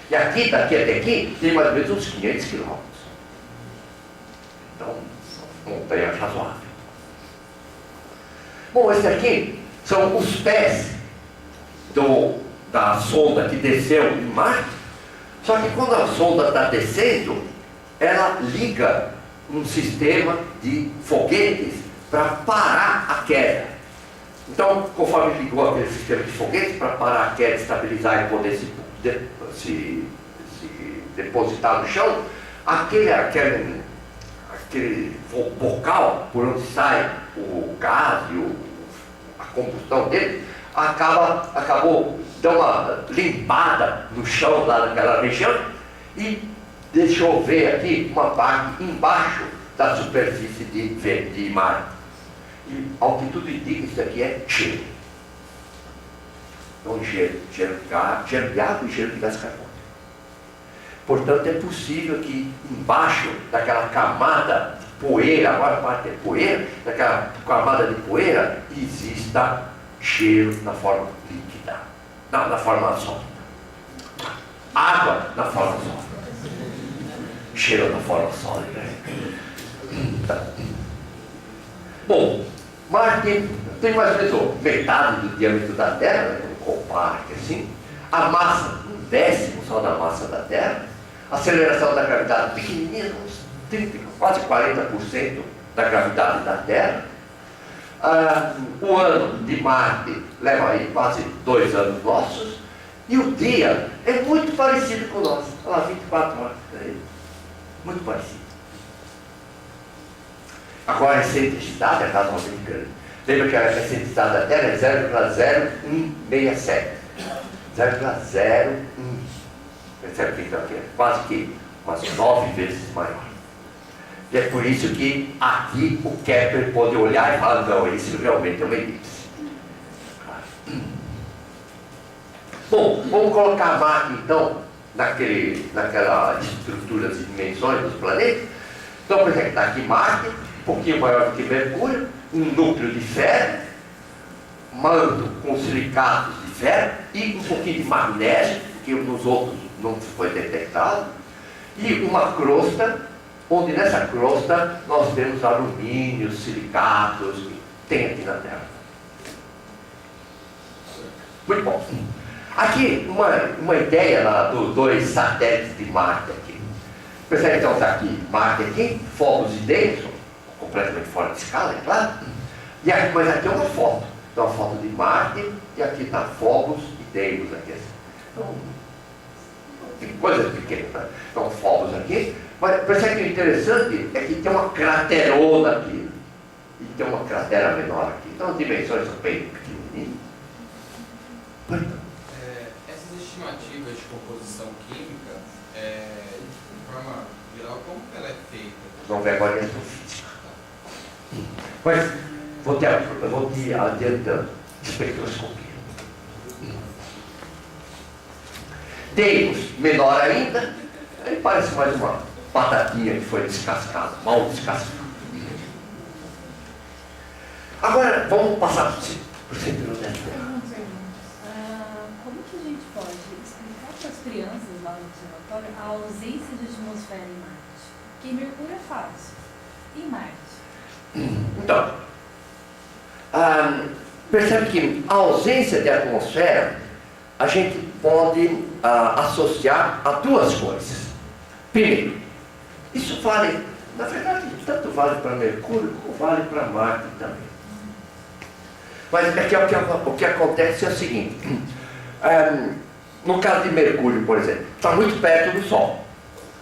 E aqui, daqui até aqui, tem mais ou menos uns 500 quilômetros. Então, montanha razoável. Bom, esse aqui são os pés da sonda que desceu em Marte. Só que quando a sonda está descendo, ela liga um sistema de foguetes para parar a queda. Então, conforme ligou aquele sistema de foguetes para parar a queda, estabilizar e poder se depositar no chão, aquele bocal por onde sai o gás e a combustão dele, acabou dando uma limpada no chão lá naquela região e deixou ver aqui uma parte embaixo da superfície de Marte. E ao que tudo indica, isso aqui é gelo. Então, gelo de água e gelo de gás carbônico. Portanto, é possível que embaixo daquela camada de poeira, a maior parte é poeira, daquela camada de poeira, exista gelo na forma líquida, na forma sólida. Água na forma sólida. Gelo na forma sólida. Bom, Marte tem mais ou menos metade do diâmetro da Terra, né, compara assim, a massa, 1/10 só da massa da Terra, a aceleração da gravidade pequenininha, uns 30, quase 40% da gravidade da Terra. O ano de Marte leva aí quase 2 anos nossos, e o dia é muito parecido com o nosso, olha lá, 24 horas, muito parecido. Agora a excentricidade é razoavelmente grande. Lembra que a excentricidade da Terra é 0,0167. 0,01. Percebe que é quase que umas 9 vezes maior. E é por isso que aqui o Kepler pode olhar e falar, não, isso realmente é uma elipse. Bom, vamos colocar Marte então naquela estrutura de dimensões dos planetas. Então, por exemplo, está aqui Marte, um pouquinho maior do que Mercúrio, um núcleo de ferro, manto com silicatos de ferro e um pouquinho de magnésio, porque nos outros não foi detectado, e uma crosta, onde nessa crosta nós temos alumínio, silicatos, que tem aqui na Terra. Muito bom. Aqui, uma ideia lá dos 2 satélites de Marte aqui. Percebe então, está aqui Marte aqui, Phobos e Deimos, completamente fora de escala, é claro. E aqui, mas aqui é uma foto. Então, uma foto de Marte, e aqui está Phobos e Deimos aqui. Então, tem coisas pequenas, né? Então, Phobos aqui. Mas percebe que o interessante é que tem uma craterona aqui. E tem uma cratera menor aqui. Então, as dimensões são bem pequenininhas. Essas estimativas de composição química, de forma geral, como que ela é feita? Vamos ver agora a física. Mas vou te adiantando. Espectroscopia. Temos, menor ainda, aí parece mais uma batatinha que foi descascada, mal descascada. Agora, vamos passar por centro da Terra. Como que a gente pode explicar para as crianças lá no observatório a ausência de atmosfera em Marte? Porque Mercúrio é fácil. E Marte? Então, percebe que a ausência de atmosfera a gente pode associar a 2 coisas. Primeiro, isso vale, na verdade, tanto vale para Mercúrio como vale para Marte também. Mas é que o que acontece é o seguinte, no caso de Mercúrio, por exemplo, está muito perto do Sol.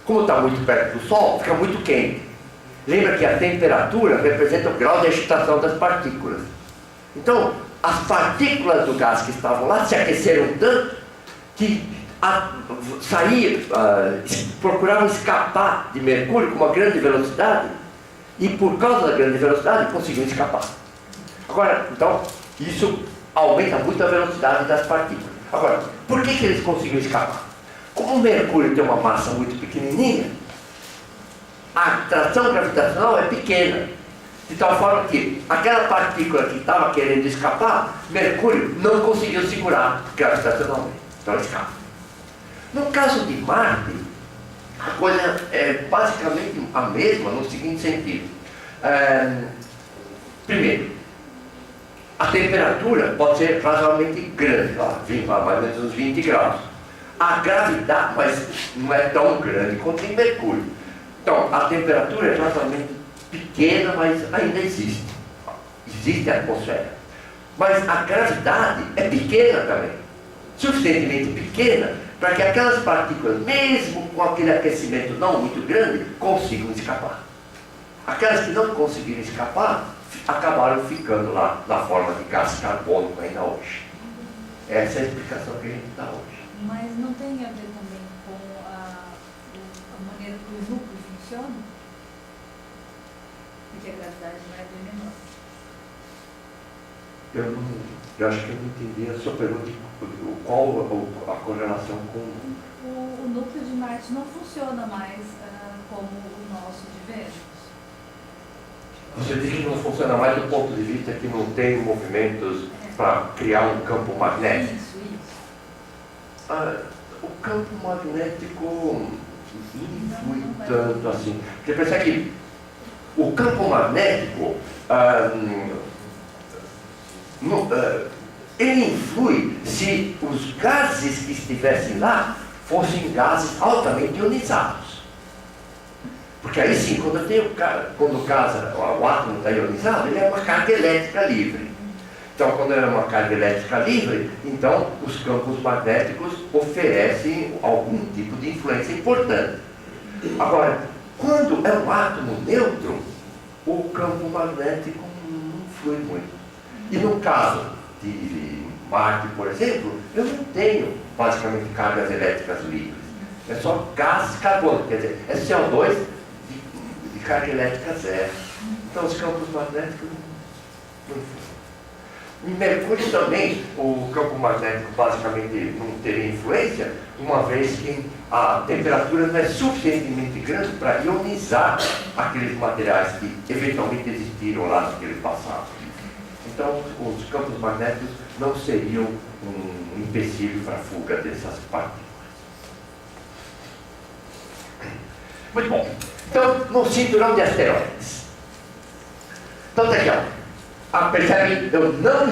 Como está muito perto do Sol, fica muito quente. Lembra que a temperatura representa o grau de agitação das partículas. Então, as partículas do gás que estavam lá se aqueceram tanto que procuravam escapar de Mercúrio com uma grande velocidade e por causa da grande velocidade conseguiam escapar. Agora, então, isso aumenta muito a velocidade das partículas. Agora, por que eles conseguiram escapar? Como o Mercúrio tem uma massa muito pequenininha, a atração gravitacional é pequena. De tal forma que aquela partícula que estava querendo escapar, Mercúrio não conseguiu segurar gravitacionalmente. Então ela escapa. No caso de Marte, a coisa é basicamente a mesma no seguinte sentido. Primeiro, a temperatura pode ser razoavelmente grande, lá, mais ou menos uns 20 graus. A gravidade, mas não é tão grande quanto em Mercúrio. Então, a temperatura é razoavelmente pequena, mas ainda existe. Existe a atmosfera. Mas a gravidade é pequena também. Suficientemente pequena para que aquelas partículas, mesmo com aquele aquecimento não muito grande, consigam escapar. Aquelas que não conseguiram escapar, acabaram ficando lá na forma de gás carbônico ainda hoje. Essa é a explicação que a gente dá hoje. Mas não tem a ver também com a maneira que os núcleos funcionam? Porque a gravidade não é bem menor. Eu acho que eu não entendi a sua pergunta. Qual a correlação com... O núcleo de Marte não funciona mais como o nosso de Vênus. Você diz que não funciona mais do ponto de vista que não tem movimentos para criar um campo magnético. Isso. O campo magnético não influi tanto assim. Porque pensa que o campo magnético ele influi se os gases que estivessem lá fossem gases altamente ionizados. Porque aí sim, quando o átomo está ionizado, ele é uma carga elétrica livre. Então, quando é uma carga elétrica livre, então os campos magnéticos oferecem algum tipo de influência importante. Agora, quando é um átomo neutro, o campo magnético não flui muito. E no caso de Marte, por exemplo, eu não tenho basicamente cargas elétricas livres. É só gás carbônico, quer dizer, é CO2 de carga elétrica zero. Então os campos magnéticos não influem. Em Mercúrio também, o campo magnético basicamente não teria influência, uma vez que a temperatura não é suficientemente grande para ionizar aqueles materiais que eventualmente existiram lá naquele passado. Então, os campos magnéticos não seriam um empecilho para a fuga dessas partículas. Muito bom. Então, no cinturão de asteroides. Então, tá aqui, ó. Percebe? Eu não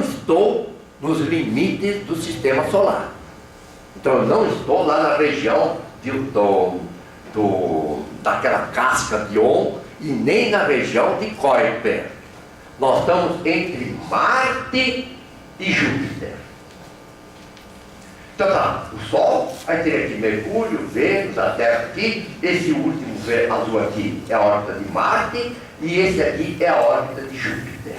estou nos limites do sistema solar. Então, eu não estou lá na região daquela casca de Oum e nem na região de Kuiper. Nós estamos entre Marte e Júpiter. Então tá, o Sol, aí tem aqui Mercúrio, Vênus, a Terra aqui, esse último azul aqui é a órbita de Marte e esse aqui é a órbita de Júpiter.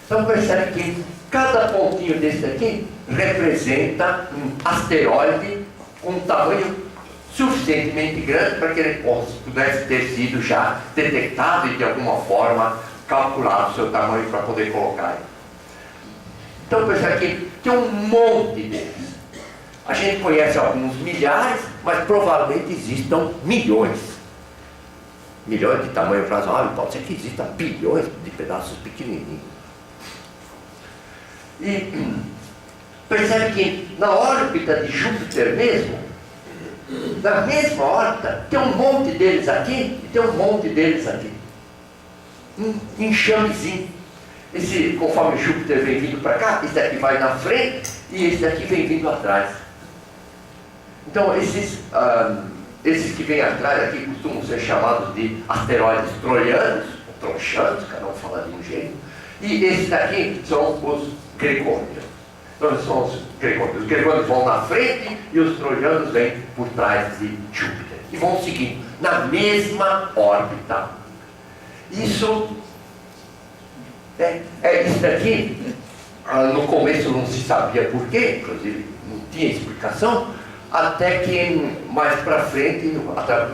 Então percebe que cada pontinho desse aqui representa um asteroide com um tamanho suficientemente grande para que ele pudesse ter sido já detectado e de alguma forma calculado o seu tamanho para poder colocar ele. Então percebe que tem um monte deles. A gente conhece alguns milhares, mas provavelmente existam milhões. Milhões de tamanho razoável, pode ser que existam bilhões de pedaços pequenininhos. E percebe que na órbita de Júpiter mesmo, na mesma órbita, tem um monte deles aqui e tem um monte deles aqui. Um enxamezinho. Conforme Júpiter vem vindo para cá, esse daqui vai na frente e esse daqui vem vindo atrás. Então, esses que vêm atrás aqui costumam ser chamados de asteroides troianos, ou tronchanos, cada um fala de um jeito. E esses daqui são os gregônios. Então, são os gregônios. Os gregônios vão na frente e os troianos vêm por trás de Júpiter. E vão seguindo na mesma órbita. Isso daqui, no começo não se sabia porquê, inclusive não tinha explicação, até que mais para frente,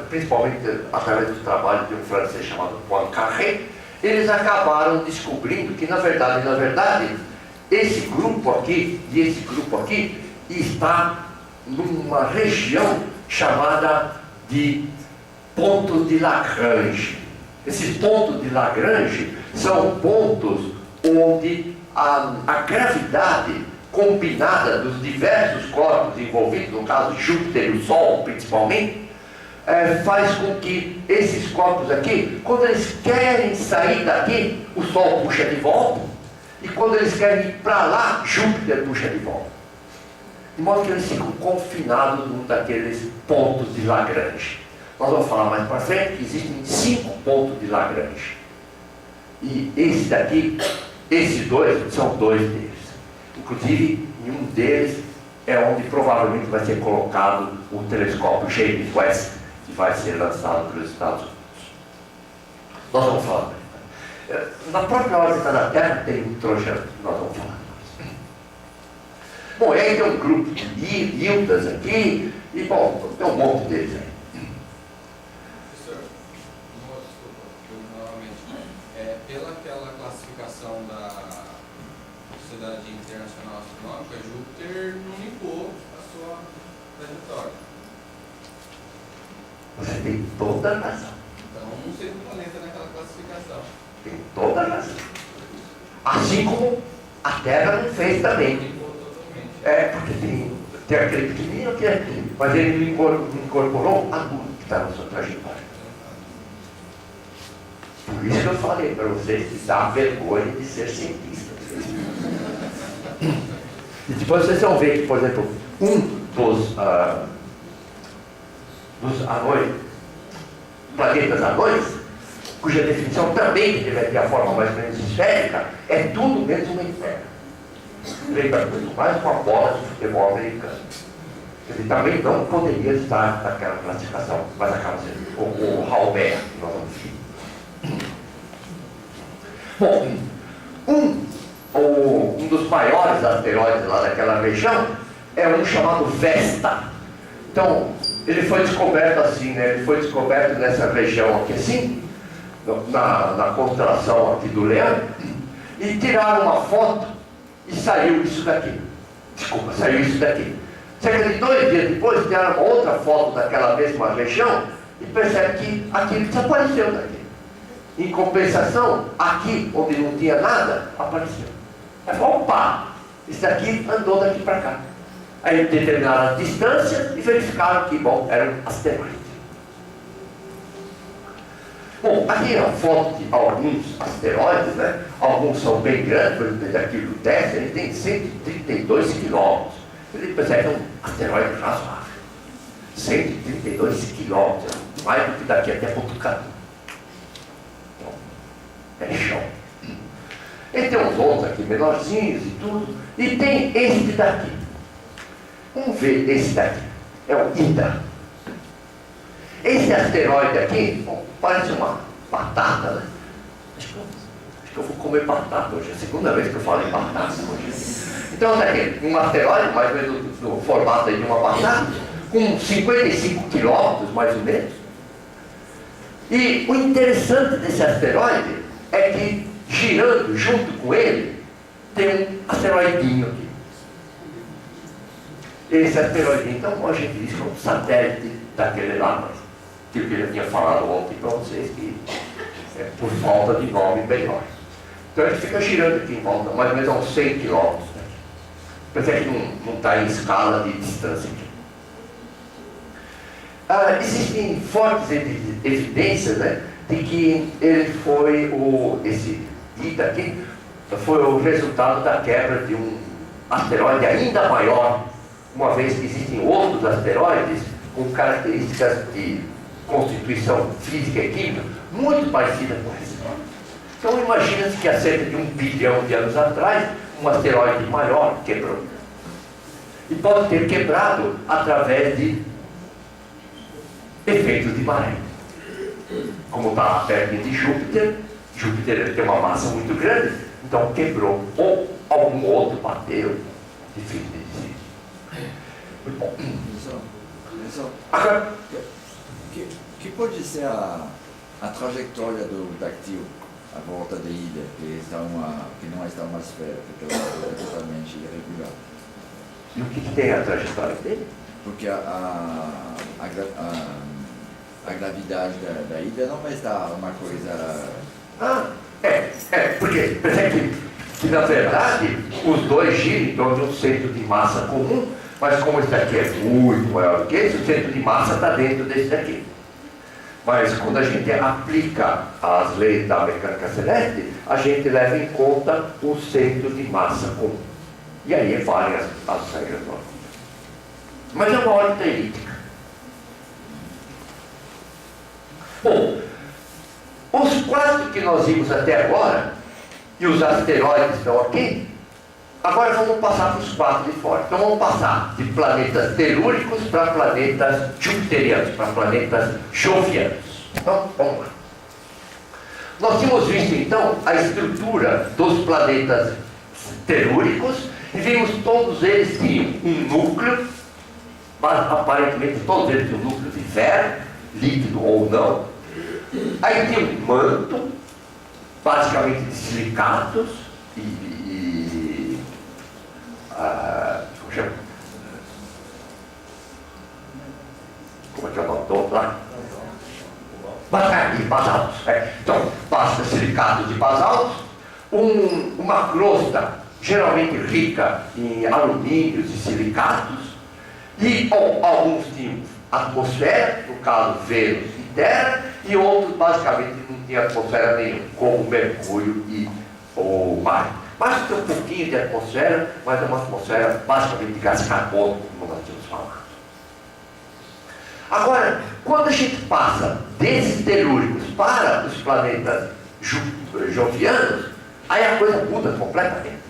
principalmente através do trabalho de um francês chamado Poincaré, eles acabaram descobrindo que, na verdade, esse grupo aqui e esse grupo aqui está numa região chamada de pontos de Lagrange. Esses pontos de Lagrange são pontos onde a gravidade combinada dos diversos corpos envolvidos, no caso Júpiter e o Sol principalmente, faz com que esses corpos aqui, quando eles querem sair daqui, o Sol puxa de volta, e quando eles querem ir para lá, Júpiter puxa de volta. De modo que eles ficam confinados num daqueles pontos de Lagrange. Nós vamos falar mais para frente que existem 5 pontos de Lagrange. E esse daqui, esses dois, são 2 deles. Inclusive, em um deles é onde provavelmente vai ser colocado o telescópio James West, que vai ser lançado pelos Estados Unidos. Nós vamos falar. Na própria órbita da Terra tem um trojano, que nós vamos falar. Bom, aí tem um grupo de Hildas aqui, e bom, tem um monte deles aí. Pela aquela classificação da Sociedade Internacional Astronômica, Júpiter não limpou a sua trajetória. Você tem toda a razão. Então, não seria um planeta naquela classificação. Tem toda a razão. Assim como a Terra não fez também. Limpou totalmente. Porque tem aquele pequenininho que é aqui, mas ele não incorporou a luz que está na sua trajetória. Por isso que eu falei para vocês que dá vergonha de ser cientista. E depois vocês vão ver que, por exemplo, um dos anões, planetas anões, cuja definição também deve ter a forma mais ou menos esférica, é tudo menos uma esfera. Lembra muito mais uma bola de futebol americano. Ele também não poderia estar naquela classificação, mas acaba sendo o Halber, que nós vamos ver. Bom, um dos maiores asteroides lá daquela região é um chamado Vesta. Então, ele foi descoberto assim, né? Ele foi descoberto nessa região aqui assim, na constelação aqui do Leão, e tiraram uma foto e saiu isso daqui. Desculpa, saiu isso daqui. Cerca de 2 dias depois, tiraram outra foto daquela mesma região e percebe que aquilo desapareceu daqui. Em compensação, aqui, onde não tinha nada, apareceu. Opa! Isso daqui andou daqui para cá. Aí determinaram a distância e verificaram que, bom, era um asteroide. Bom, aqui é a foto de alguns asteroides, né? Alguns são bem grandes, por exemplo, aqui do Teste, ele tem 132 quilômetros. Ele percebe um asteroide razoável. 132 quilômetros, mais do que daqui até Botucatu. Então, é chão. E tem uns outros aqui menorzinhos e tudo. E tem esse daqui. Vamos ver esse daqui. É o Ida. Esse asteroide aqui, bom, parece uma batata, né? Acho que eu vou comer batata hoje. É a segunda vez que eu falo em batata hoje. Então, tá aqui, um asteroide, mais ou menos no formato de uma batata, com 55 quilômetros, mais ou menos. E o interessante desse asteroide é que, girando junto com ele, tem um asteroidinho aqui. Esse asteroidinho, então, a gente diz que é um satélite daquele lá, mas que eu já tinha falado ontem para vocês, que é por falta de nome melhor. Então ele fica girando aqui em volta, mais ou menos a uns 100 quilômetros. Né? Apesar que não está em escala de distância aqui. Existem fortes evidências, né, de que ele foi, esse Ida aqui, foi o resultado da quebra de um asteroide ainda maior, uma vez que existem outros asteroides com características de constituição física e química muito parecida com esse. Então imagina-se que há cerca de 1 bilhão de anos atrás, um asteroide maior quebrou. E pode ter quebrado através de efeitos de maré. Como está perto de Júpiter, Júpiter tem uma massa muito grande, então quebrou. Ou algum outro bateu. Difícil de dizer. Muito bom. Agora, que pode ser a trajetória do Dactyl à volta da ilha, que não está uma esfera, porque ela é totalmente irregular? E o que tem a trajetória dele? Porque a gravidade da ilha não vai estar uma coisa... Porque percebe que na verdade os dois giram em torno de um centro de massa comum, mas como esse daqui é muito maior do que esse, o centro de massa está dentro desse daqui. Mas quando a gente aplica as leis da mecânica celeste, a gente leva em conta o centro de massa comum. E aí valem as regras normais. Mas é uma órbita elíptica. Bom, os 4 que nós vimos até agora, e os asteroides estão aqui, agora vamos passar para os 4 de fora. Então vamos passar de planetas telúricos para planetas jupiterianos, para planetas jovianos. Então, vamos lá. Nós tínhamos visto então a estrutura dos planetas telúricos e vimos todos eles tinham um núcleo, mas aparentemente todos eles tinham um núcleo de ferro, líquido ou não. Aí tinha um manto, basicamente de silicatos como é que é o nome do outro lá? Basaltos. Então, basta silicatos de basaltos, uma crosta geralmente rica em alumínios e silicatos, e alguns tinham atmosfera, no caso Vênus e Terra, e outros basicamente não tinham atmosfera nenhuma, como Mercúrio e o Marte. Mas tem um pouquinho de atmosfera, mas é uma atmosfera basicamente de gás carbônico, como nós tínhamos falado. Agora, quando a gente passa desses telúricos para os planetas jovianos, aí a coisa muda completamente.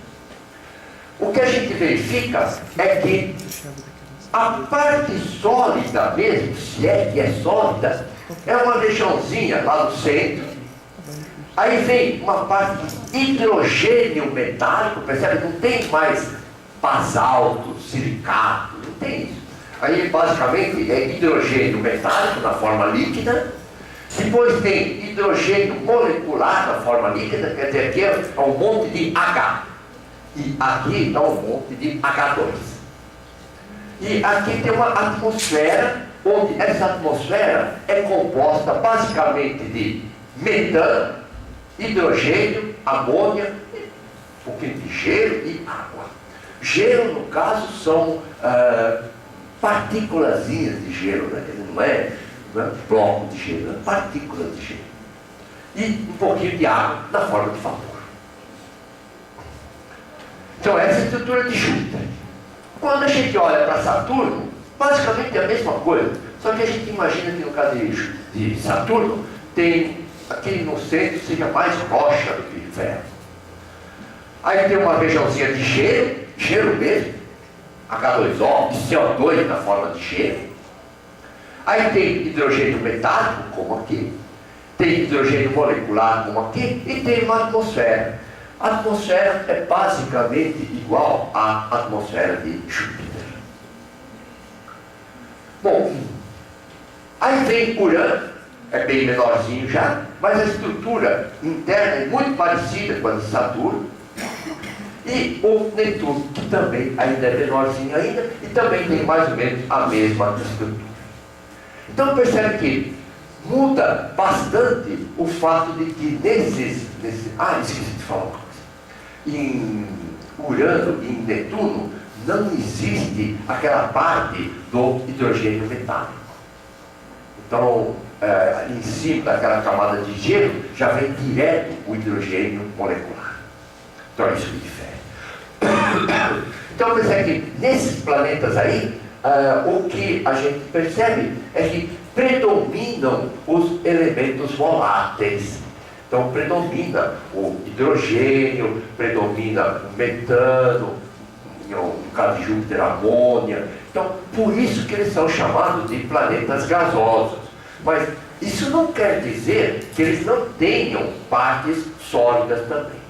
O que a gente verifica é que a parte sólida mesmo, se é que é sólida, é uma regiãozinha lá no centro. Aí vem uma parte de hidrogênio metálico, percebe? Não tem mais basalto, silicato, não tem isso. Aí basicamente é hidrogênio metálico na forma líquida. Depois tem hidrogênio molecular na forma líquida, quer dizer, aqui é um monte de H. E aqui é um monte de H2. E aqui tem uma atmosfera, onde essa atmosfera é composta basicamente de metano, hidrogênio, amônia, um pouquinho de gelo e água. Gelo, no caso, são partículazinhas de gelo, né? Quer dizer, não é bloco de gelo, é partículas de gelo. E um pouquinho de água na forma de vapor. Então, essa é a estrutura de Júpiter. Quando a gente olha para Saturno, basicamente é a mesma coisa, só que a gente imagina que no caso de Saturno, tem aquele no centro seja mais rocha do que ferro. Aí tem uma regiãozinha de gelo mesmo, H2O, CO2 na forma de gelo. Aí tem hidrogênio metálico, como aqui, tem hidrogênio molecular, como aqui, e tem uma atmosfera. A atmosfera é basicamente igual à atmosfera de Júpiter. Bom, aí vem Urano, é bem menorzinho já, mas a estrutura interna é muito parecida com a de Saturno. E o Netuno, que também ainda é menorzinho ainda, e também tem mais ou menos a mesma estrutura. Então percebe que muda bastante o fato de que esqueci de falar uma coisa. Em Urano e em Netuno não existe aquela parte do hidrogênio metálico. Então, em cima daquela camada de gelo, já vem direto o hidrogênio molecular. Então, isso que difere. Então, percebe que nesses planetas aí, o que a gente percebe é que predominam os elementos voláteis. Então, predomina o hidrogênio, predomina o metano, no caso de Júpiter, a amônia. Então, por isso que eles são chamados de planetas gasosos. Mas isso não quer dizer que eles não tenham partes sólidas também.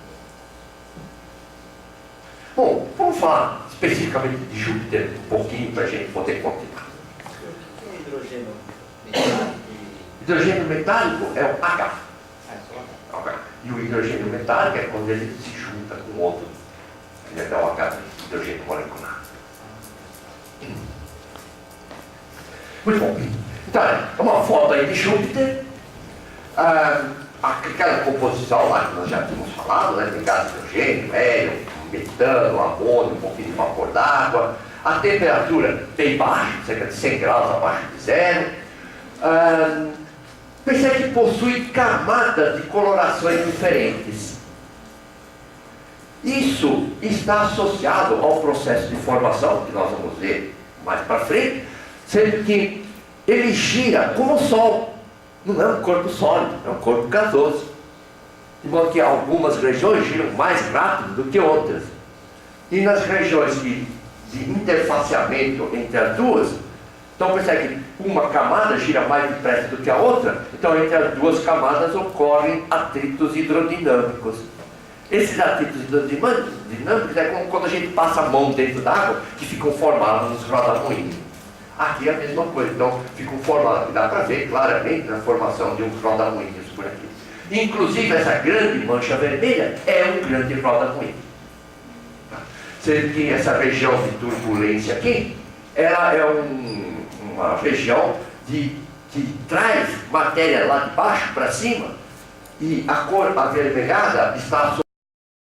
Bom, vamos falar especificamente de Júpiter um pouquinho para a gente poder continuar. O que é hidrogênio metálico? Hidrogênio metálico é o H. Ah, só H. E o hidrogênio metálico é quando ele se junta com outro. Ele dá o H, hidrogênio molecular. Muito bom. Então, é uma foto aí de Júpiter. Aquela composição lá que nós já tínhamos falado, né? Tem gás de hidrogênio, hélio, metano, amônio, um pouquinho de vapor d'água. A temperatura bem baixa, cerca de 100 graus abaixo de zero. Percebe que possui camadas de colorações diferentes. Isso está associado ao processo de formação, que nós vamos ver mais para frente, sendo que ele gira como o Sol. Não é um corpo sólido, é um corpo gasoso. De modo que algumas regiões giram mais rápido do que outras. E nas regiões de interfaceamento entre as duas, então percebe que uma camada gira mais depressa do que a outra, então entre as duas camadas ocorrem atritos hidrodinâmicos. Esses atritos hidrodinâmicos é como quando a gente passa a mão dentro d'água, que ficam formados nos rodamuinhos. Aqui é a mesma coisa, então ficam formados, dá para ver claramente na formação de uns rodamuinhos por aqui. Inclusive essa grande mancha vermelha é um grande rodamuinho. Sendo que essa região de turbulência aqui, ela é uma região que traz matéria lá de baixo para cima, e a cor avermelhada está